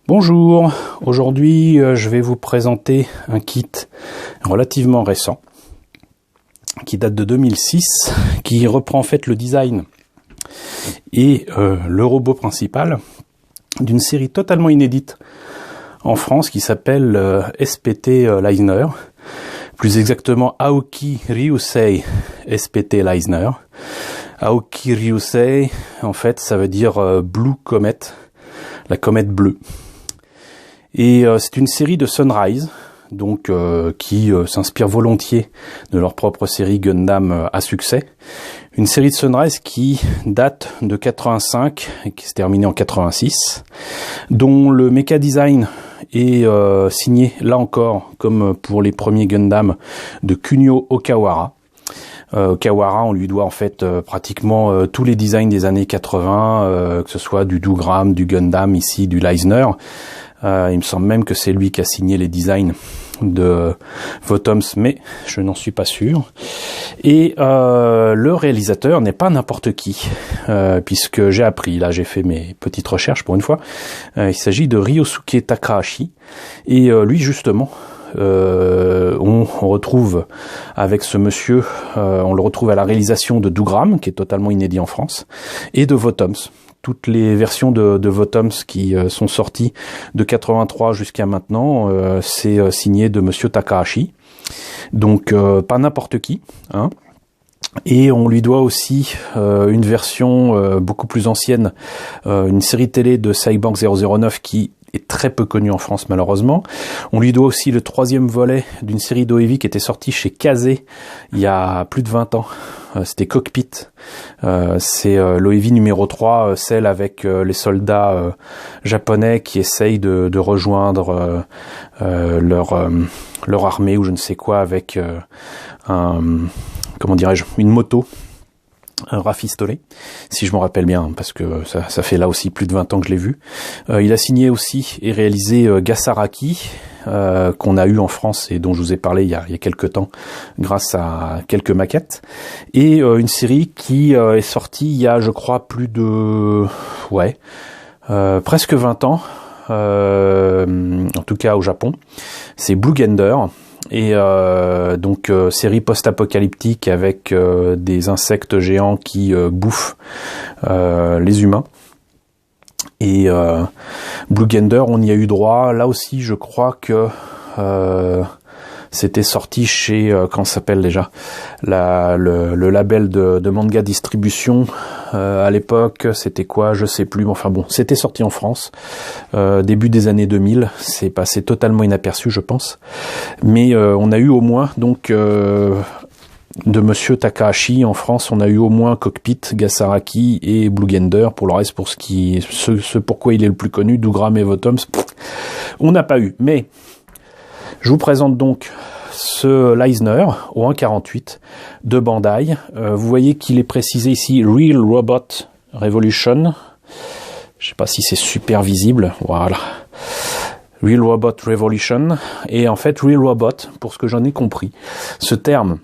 Bonjour, aujourd'hui je vais vous présenter un kit relativement récent qui date de 2006, qui reprend en fait le design et le robot principal d'une série totalement inédite en France qui s'appelle SPT Leisner, plus exactement Aoki Ryusei SPT Leisner. Aoki Ryusei, en fait ça veut dire Blue Comet, la comète bleue. Et c'est une série de Sunrise, donc qui s'inspire volontiers de leur propre série Gundam à succès. Une série de Sunrise qui date de 85 et qui s'est terminée en 86, dont le mecha design est signé, là encore, comme pour les premiers Gundam, de Kunio Okawara. Okawara, on lui doit en fait pratiquement tous les designs des années 80, que ce soit du Dougram, du Gundam, ici du Leisner. Il me semble même que c'est lui qui a signé les designs de Votoms, mais je n'en suis pas sûr. Et le réalisateur n'est pas n'importe qui, puisque j'ai appris, là j'ai fait mes petites recherches pour une fois, il s'agit de Ryosuke Takahashi, et lui justement, on retrouve avec ce monsieur, on le retrouve à la réalisation de Dougram, qui est totalement inédit en France, et de Votoms. Toutes les versions de Votoms qui sont sorties de 83 jusqu'à maintenant, c'est signé de monsieur Takahashi. Donc pas n'importe qui, hein. Et on lui doit aussi une version beaucoup plus ancienne, une série télé de Cyborg 009 qui est très peu connue en France malheureusement. On lui doit aussi le troisième volet d'une série d'OEV qui était sortie chez Kazé il y a plus de 20 ans. C'était Cockpit. C'est l'OEV numéro 3, celle avec les soldats japonais qui essayent de rejoindre leur armée ou je ne sais quoi avec comment dirais-je, une moto. Un rafistolé, si je me rappelle bien, parce que ça fait là aussi plus de 20 ans que je l'ai vu. Il a signé aussi et réalisé Gasaraki, qu'on a eu en France et dont je vous ai parlé il y a quelques temps, grâce à quelques maquettes. Et une série qui est sortie il y a, je crois, plus de... presque 20 ans, en tout cas au Japon. C'est Blue Gender. Et donc série post-apocalyptique avec des insectes géants qui bouffent les humains. Et Blue Gender, on y a eu droit. Là aussi, je crois que c'était sorti chez comment ça s'appelle déjà le label de manga distribution à l'époque, c'était quoi, je sais plus, mais enfin bon, c'était sorti en France début des années 2000, c'est passé totalement inaperçu je pense, mais on a eu au moins donc de monsieur Takahashi en France, on a eu au moins Cockpit, Gasaraki et Blue Gender. Pour le reste, pour ce pourquoi il est le plus connu, Dougram et Votoms, on n'a pas eu. Mais je vous présente donc ce Leisner au 1.48 de Bandai. Vous voyez qu'il est précisé ici Real Robot Revolution. Je sais pas si c'est super visible. Voilà. Real Robot Revolution. Et en fait, Real Robot, pour ce que j'en ai compris, ce terme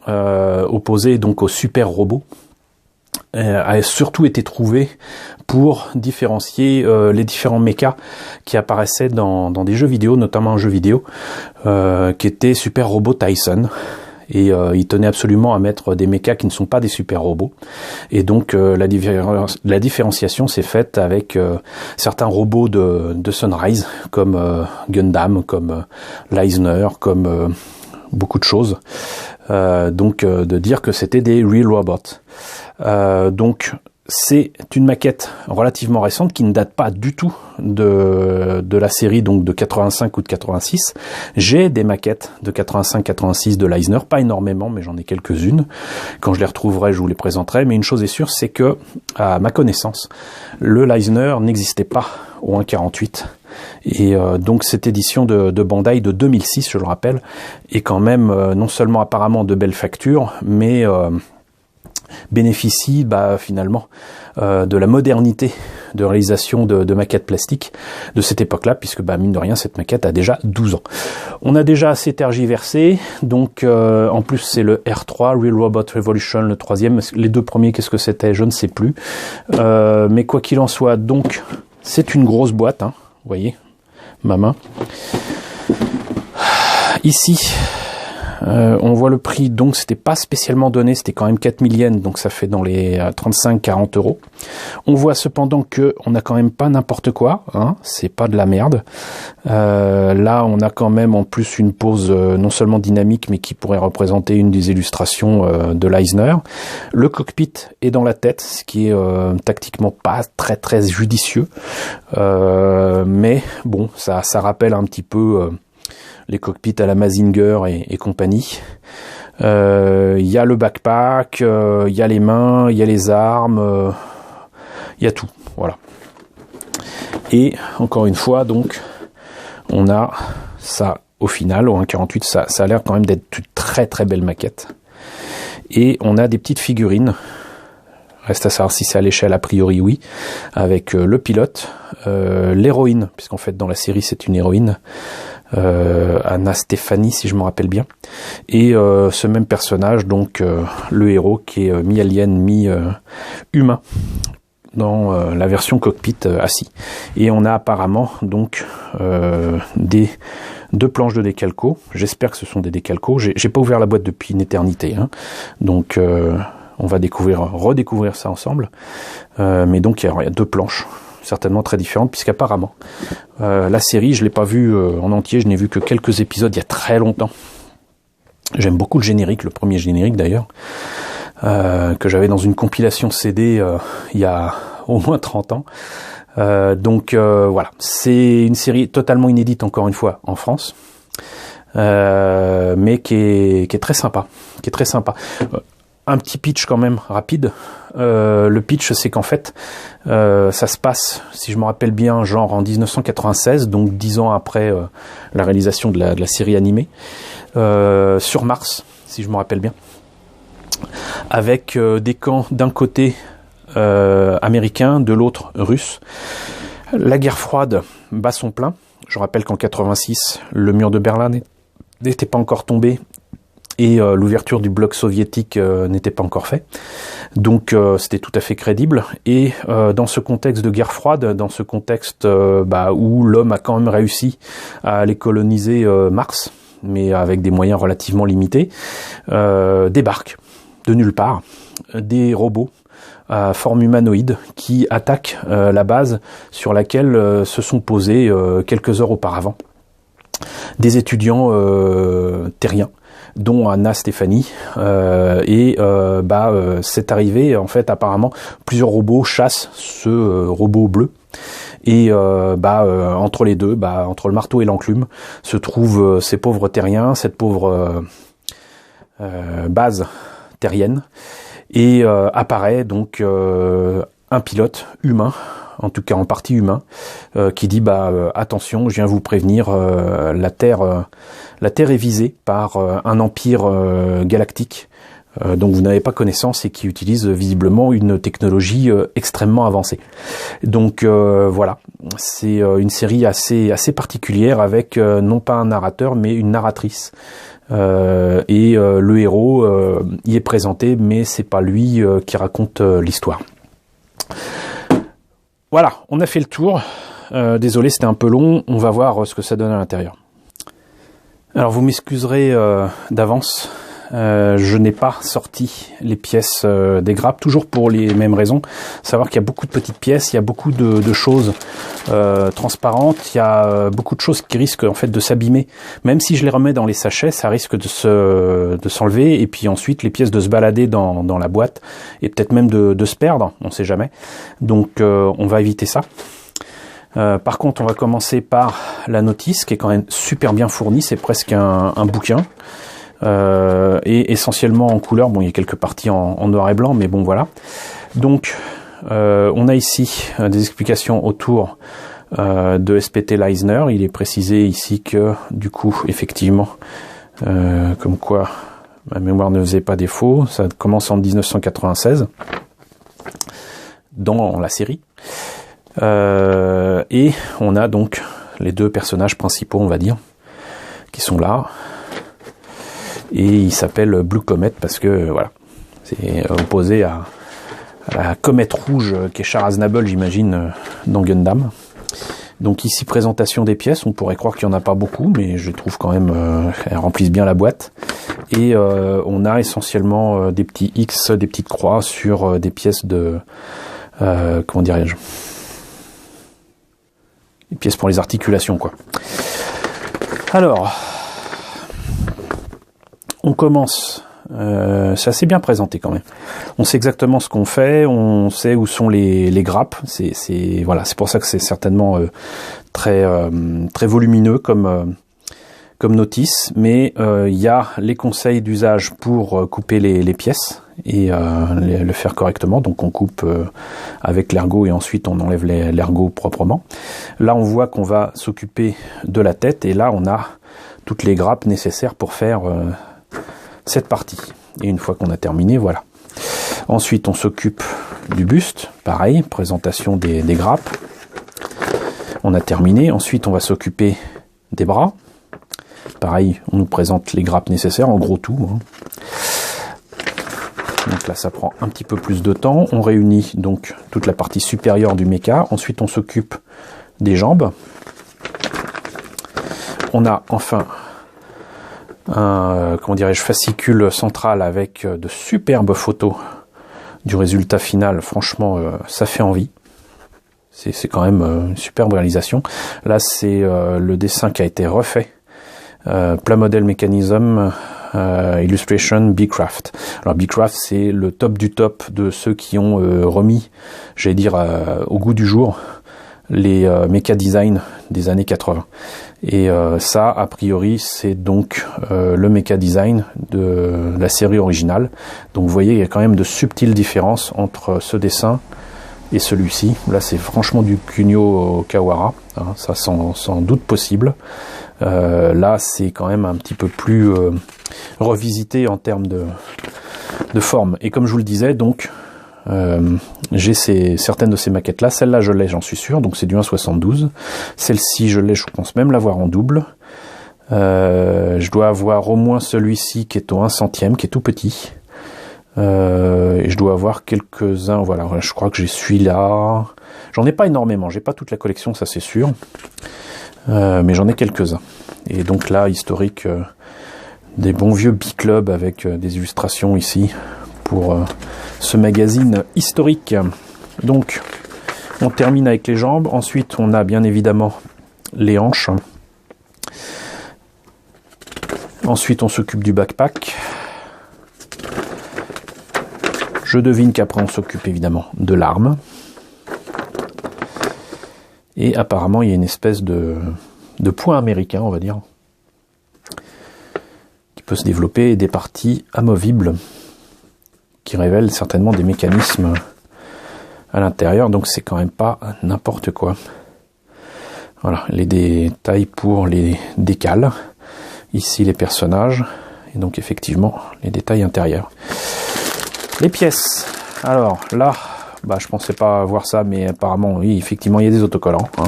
opposé donc au super robot, a surtout été trouvé pour différencier les différents mechas qui apparaissaient dans des jeux vidéo, notamment un jeu vidéo qui était Super Robot Tyson. Et il tenait absolument à mettre des mechas qui ne sont pas des super robots. Et donc la différenciation s'est faite avec certains robots de Sunrise, comme Gundam, comme Leisner, comme beaucoup de choses. Donc de dire que c'était des Real Robots. Donc c'est une maquette relativement récente qui ne date pas du tout de la série donc de 85 ou de 86. J'ai des maquettes de 85-86 de Leisner, pas énormément mais j'en ai quelques-unes. Quand je les retrouverai, je vous les présenterai, mais une chose est sûre, c'est que à ma connaissance, le Leisner n'existait pas au 1.48. Et donc cette édition de Bandai de 2006, je le rappelle, est quand même non seulement apparemment de belle facture, mais bénéficie finalement de la modernité de réalisation de maquettes plastiques de cette époque-là, puisque mine de rien cette maquette a déjà 12 ans. On a déjà assez tergiversé, donc en plus c'est le R3, Real Robot Revolution, le troisième. Les deux premiers, qu'est-ce que c'était, je ne sais plus. Mais quoi qu'il en soit, donc c'est une grosse boîte, hein, vous voyez, ma main. Ici, on voit le prix, donc c'était pas spécialement donné, c'était quand même 4000 yens, donc ça fait dans les 35-40 euros. On voit cependant que on n'a quand même pas n'importe quoi, hein, c'est pas de la merde. Là, on a quand même en plus une pose non seulement dynamique, mais qui pourrait représenter une des illustrations de l'Eisner. Le cockpit est dans la tête, ce qui est tactiquement pas très très judicieux, mais bon, ça rappelle un petit peu les cockpits à la Mazinger et compagnie. Il y a le backpack, il y a les mains, il y a les armes, il y a tout, voilà. Et encore une fois, donc, on a ça au final, au 1.48, ça a l'air quand même d'être une très très belle maquette. Et on a des petites figurines. Reste à savoir si c'est à l'échelle, a priori oui, avec le pilote, l'héroïne, puisqu'en fait dans la série c'est une héroïne, Anna Stéphanie si je me rappelle bien, et ce même personnage, donc le héros qui est mi-alien, mi-humain, dans la version cockpit assis. Et on a apparemment donc des deux planches de décalco, j'espère que ce sont des décalcos, j'ai pas ouvert la boîte depuis une éternité, hein. Donc on va redécouvrir ça ensemble. Mais donc il y a deux planches, certainement très différentes, puisqu'apparemment la série, je l'ai pas vue en entier, je n'ai vu que quelques épisodes il y a très longtemps. J'aime beaucoup le générique, le premier générique d'ailleurs, que j'avais dans une compilation CD il y a au moins 30 ans. Donc voilà, c'est une série totalement inédite encore une fois en France, mais qui est très sympa, un petit pitch quand même rapide. Le pitch, c'est qu'en fait, ça se passe, si je me rappelle bien, genre en 1996, donc 10 ans après la réalisation de la série animée, sur Mars, si je me rappelle bien, avec des camps d'un côté américain, de l'autre russe. La guerre froide bat son plein. Je rappelle qu'en 86, le mur de Berlin n'était pas encore tombé, et l'ouverture du bloc soviétique n'était pas encore fait. Donc c'était tout à fait crédible. Et dans ce contexte de guerre froide, dans ce contexte où l'homme a quand même réussi à aller coloniser Mars, mais avec des moyens relativement limités, débarquent de nulle part des robots à forme humanoïde qui attaquent la base sur laquelle se sont posés quelques heures auparavant des étudiants terriens, dont Anna Stéphanie, c'est arrivé, en fait, apparemment, plusieurs robots chassent ce robot bleu, et entre les deux, entre le marteau et l'enclume, se trouvent ces pauvres terriens, cette pauvre base terrienne, et apparaît donc un pilote humain, en tout cas en partie humain, qui dit attention, je viens vous prévenir, la Terre est visée par un empire galactique dont vous n'avez pas connaissance et qui utilise visiblement une technologie extrêmement avancée. Donc voilà, c'est une série assez particulière avec non pas un narrateur mais une narratrice. Et le héros y est présenté, mais c'est pas lui qui raconte l'histoire. Voilà, on a fait le tour. Désolé, c'était un peu long. On va voir ce que ça donne à l'intérieur. Alors, vous m'excuserez d'avance. Je n'ai pas sorti les pièces des grappes, toujours pour les mêmes raisons. Savoir qu'il y a beaucoup de petites pièces, il y a beaucoup de choses transparentes, il y a beaucoup de choses qui risquent en fait de s'abîmer. Même si je les remets dans les sachets, ça risque de s'enlever et puis ensuite les pièces de se balader dans la boîte et peut-être même de se perdre, on ne sait jamais. Donc on va éviter ça. Par contre, on va commencer par la notice qui est quand même super bien fournie, c'est presque un bouquin. Et essentiellement en couleur. Bon, il y a quelques parties en noir et blanc, mais bon, voilà. Donc, on a ici des explications autour de SPT l'Eisner. Il est précisé ici que, du coup, effectivement, comme quoi ma mémoire ne faisait pas défaut, ça commence en 1996, dans la série. Et on a donc les deux personnages principaux, on va dire, qui sont là. Et il s'appelle Blue Comet parce que voilà, c'est opposé à la comète rouge qui est Char Aznable, j'imagine, dans Gundam. Donc ici, présentation des pièces. On pourrait croire qu'il n'y en a pas beaucoup, mais je trouve quand même qu'elles remplissent bien la boîte. Et on a essentiellement des petits X, des petites croix sur des pièces de... comment dirais-je, des pièces pour les articulations, quoi. Alors, on commence. C'est assez bien présenté quand même. On sait exactement ce qu'on fait, on sait où sont les grappes. Voilà, c'est pour ça que c'est certainement très volumineux comme notice. Mais il y a les conseils d'usage pour couper les pièces et le faire correctement. Donc on coupe avec l'ergot et ensuite on enlève l'ergot proprement. Là on voit qu'on va s'occuper de la tête et là on a toutes les grappes nécessaires pour faire cette partie. Et une fois qu'on a terminé, voilà. Ensuite on s'occupe du buste, pareil, présentation des grappes. On a terminé. Ensuite on va s'occuper des bras. Pareil, on nous présente les grappes nécessaires, en gros tout, hein. Donc là ça prend un petit peu plus de temps. On réunit donc toute la partie supérieure du méca. Ensuite on s'occupe des jambes. On a enfin un, comment dirais-je, fascicule central avec de superbes photos du résultat final. Franchement, ça fait envie. C'est quand même une superbe réalisation. Là, c'est le dessin qui a été refait. Plat modèle mécanisme, illustration, Beecraft. Alors Beecraft, c'est le top du top de ceux qui ont remis, j'allais dire, au goût du jour, les méca design des années 80. Et ça, a priori, c'est donc le méca design de la série originale. Donc vous voyez, il y a quand même de subtiles différences entre ce dessin et celui-ci. Là, c'est franchement du Kunio Kawara, hein, ça sans doute possible. Là, c'est quand même un petit peu plus revisité en termes de forme. Et comme je vous le disais, donc, j'ai certaines de ces maquettes-là. Celle-là, je l'ai, j'en suis sûr. Donc, c'est du 1,72. Celle-ci, je l'ai, je pense même l'avoir en double. Je dois avoir au moins celui-ci qui est au 1 centième, qui est tout petit. Et je dois avoir quelques-uns. Voilà, je crois que j'ai celui-là. J'en ai pas énormément. J'ai pas toute la collection, ça c'est sûr. Mais j'en ai quelques-uns. Et donc là, historique, des bons vieux B-Club avec des illustrations ici pour ce magazine historique. Donc, on termine avec les jambes. Ensuite, on a bien évidemment les hanches. Ensuite, on s'occupe du backpack. Je devine qu'après, on s'occupe évidemment de l'arme. Et apparemment, il y a une espèce de point américain, on va dire, qui peut se développer, et des parties amovibles qui révèlent certainement des mécanismes à l'intérieur. Donc c'est quand même pas n'importe quoi. Voilà, les détails pour les décals. Ici les personnages. Et donc effectivement les détails intérieurs. Les pièces. Alors là, je pensais pas voir ça, mais apparemment, oui, effectivement, il y a des autocollants. Hein,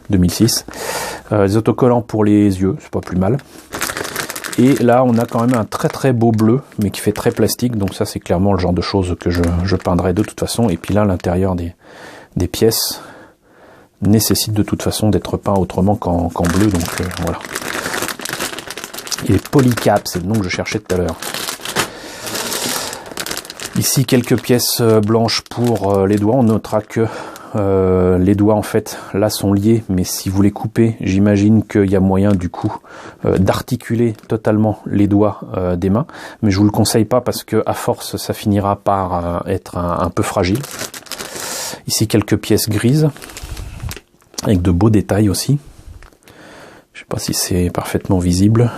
2006. Des autocollants pour les yeux, c'est pas plus mal. Et là, on a quand même un très très beau bleu, mais qui fait très plastique. Donc ça, c'est clairement le genre de choses que je peindrai de toute façon. Et puis là, l'intérieur des pièces nécessite de toute façon d'être peint autrement qu'en bleu. Donc voilà. Et Polycap, c'est le nom que je cherchais tout à l'heure. Ici, quelques pièces blanches pour les doigts. On notera que les doigts, en fait, là, sont liés. Mais si vous les coupez, j'imagine qu'il y a moyen, du coup, d'articuler totalement les doigts des mains. Mais je vous le conseille pas parce que, à force, ça finira par être un peu fragile. Ici, quelques pièces grises. Avec de beaux détails aussi. Je sais pas si c'est parfaitement visible.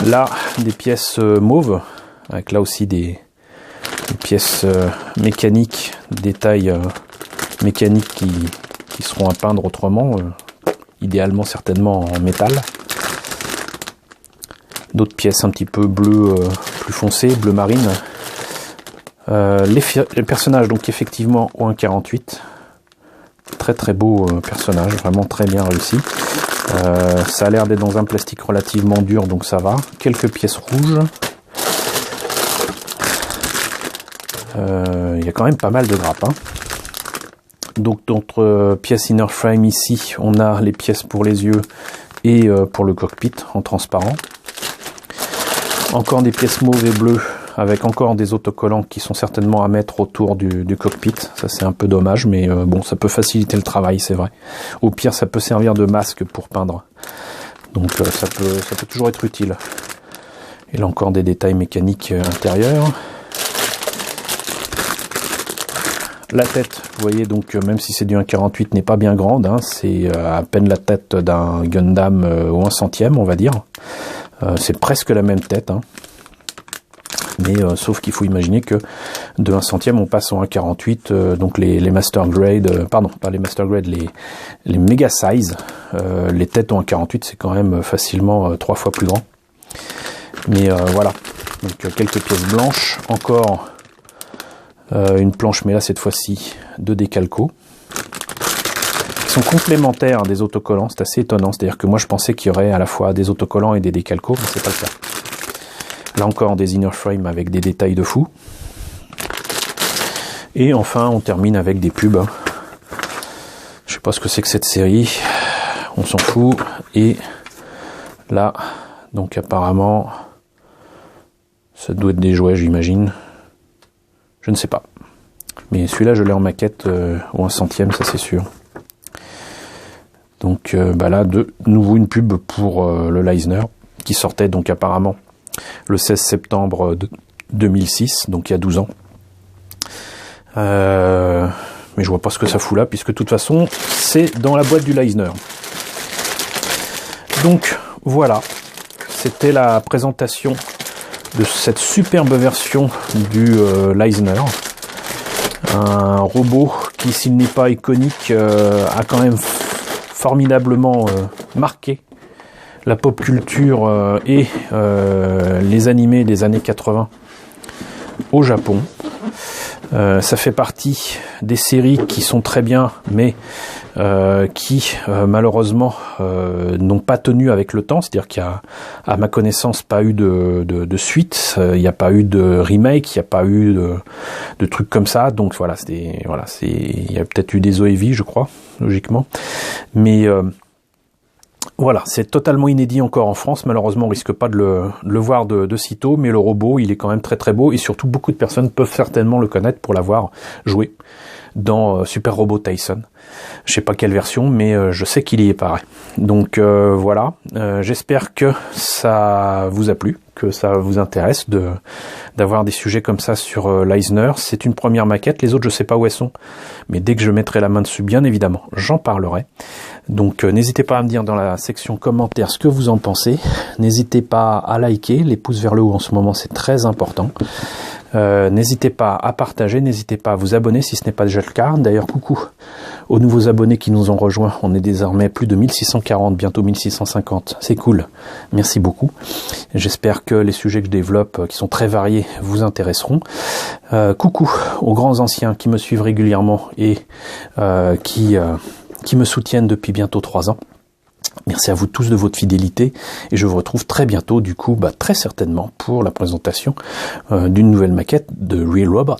Là, des pièces mauves. Avec là aussi des pièces mécaniques, détails mécaniques qui seront à peindre autrement, idéalement certainement en métal. D'autres pièces un petit peu bleu plus foncé, bleu marine. Les personnages, donc effectivement au 1,48. Très très beau personnage, vraiment très bien réussi. Ça a l'air d'être dans un plastique relativement dur, donc ça va. Quelques pièces rouges. Il y a quand même pas mal de grappes, hein. Donc notre pièce inner frame ici, on a les pièces pour les yeux et pour le cockpit en transparent. Encore des pièces mauves et bleues avec encore des autocollants qui sont certainement à mettre autour du cockpit. Ça c'est un peu dommage, mais bon, ça peut faciliter le travail, c'est vrai. Au pire, ça peut servir de masque pour peindre. Donc ça peut toujours être utile. Et là encore des détails mécaniques intérieurs. La tête, vous voyez, donc même si c'est du 1,48, n'est pas bien grande, hein, c'est à peine la tête d'un Gundam au 1/100e, on va dire. C'est presque la même tête, hein. Mais sauf qu'il faut imaginer que de 1/100e on passe au 1,48, donc les Master Grade, pardon, pas les Master Grade, les Mega Size, les têtes au 1,48 c'est quand même facilement 3 fois plus grand. Mais voilà, donc quelques pièces blanches, encore une planche, mais là cette fois-ci de décalco, qui sont complémentaires des autocollants. C'est assez étonnant, c'est-à-dire que moi je pensais qu'il y aurait à la fois des autocollants et des décalcos, mais c'est pas le cas. Là encore des inner frame avec des détails de fou. Et enfin on termine avec des pubs. Je sais pas ce que c'est que cette série, on s'en fout. Et là, donc apparemment, ça doit être des jouets, j'imagine. Je ne sais pas. Mais celui-là, je l'ai en maquette au 1/100e, ça c'est sûr. Donc là, de nouveau une pub pour le Leisner, qui sortait donc apparemment le 16 septembre 2006, donc il y a 12 ans. Mais je vois pas ce que ça fout là, puisque de toute façon, c'est dans la boîte du Leisner. Donc voilà, c'était la présentation de cette superbe version du Leisner. Un robot qui, s'il n'est pas iconique, a quand même formidablement marqué la pop culture et les animés des années 80 au Japon. Ça fait partie des séries qui sont très bien, mais qui malheureusement n'ont pas tenu avec le temps. C'est-à-dire qu'il y a, à ma connaissance, pas eu de suite, il n'y a pas eu de remake, il n'y a pas eu de trucs comme ça. Donc voilà, il y a peut-être eu des OEV, je crois, logiquement. Mais voilà, c'est totalement inédit encore en France. Malheureusement, on risque pas de le voir de sitôt, mais le robot, il est quand même très très beau, et surtout beaucoup de personnes peuvent certainement le connaître pour l'avoir joué dans Super Robot Tyson. Je sais pas quelle version, mais je sais qu'il y est pareil. Donc voilà, j'espère que ça vous a plu, que ça vous intéresse d'avoir des sujets comme ça sur Leisner. C'est une première maquette, les autres je sais pas où elles sont, mais dès que je mettrai la main dessus, bien évidemment, j'en parlerai. Donc n'hésitez pas à me dire dans la section commentaires ce que vous en pensez. N'hésitez pas à liker, les pouces vers le haut en ce moment c'est très important. N'hésitez pas à partager, n'hésitez pas à vous abonner si ce n'est pas déjà le cas. D'ailleurs, coucou aux nouveaux abonnés qui nous ont rejoints. On est désormais plus de 1640, bientôt 1650. C'est cool. Merci beaucoup. J'espère que les sujets que je développe, qui sont très variés, vous intéresseront. Coucou aux grands anciens qui me suivent régulièrement et qui me soutiennent depuis bientôt 3 ans. Merci à vous tous de votre fidélité, et je vous retrouve très bientôt, du coup, très certainement, pour la présentation d'une nouvelle maquette de Real Robot.